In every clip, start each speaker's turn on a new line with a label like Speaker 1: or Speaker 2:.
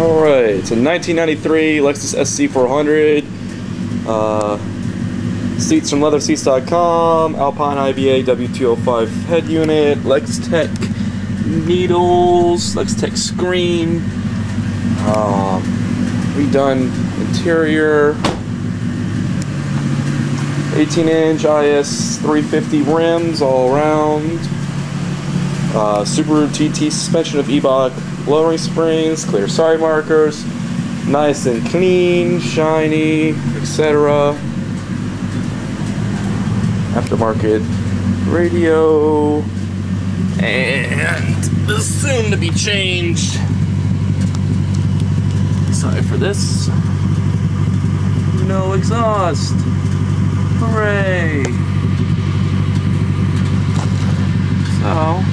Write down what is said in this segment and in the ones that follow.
Speaker 1: Alright, it's a 1993 Lexus SC400. Seats from leatherseats.com, Alpine IBA W205 head unit, Lextech needles, Lextech screen, redone interior, 18-inch IS 350 rims all around, Subaru TT suspension of E-Block lowering springs, clear side markers, nice and clean, shiny, etc. Aftermarket radio, and the soon to be changed side for this. No exhaust. Hooray! So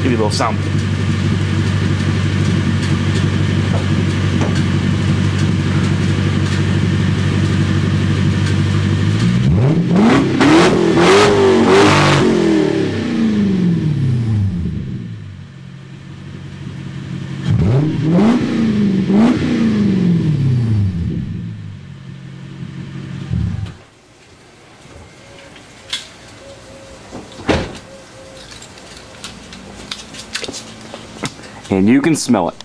Speaker 1: give you a little sound. And you can smell it.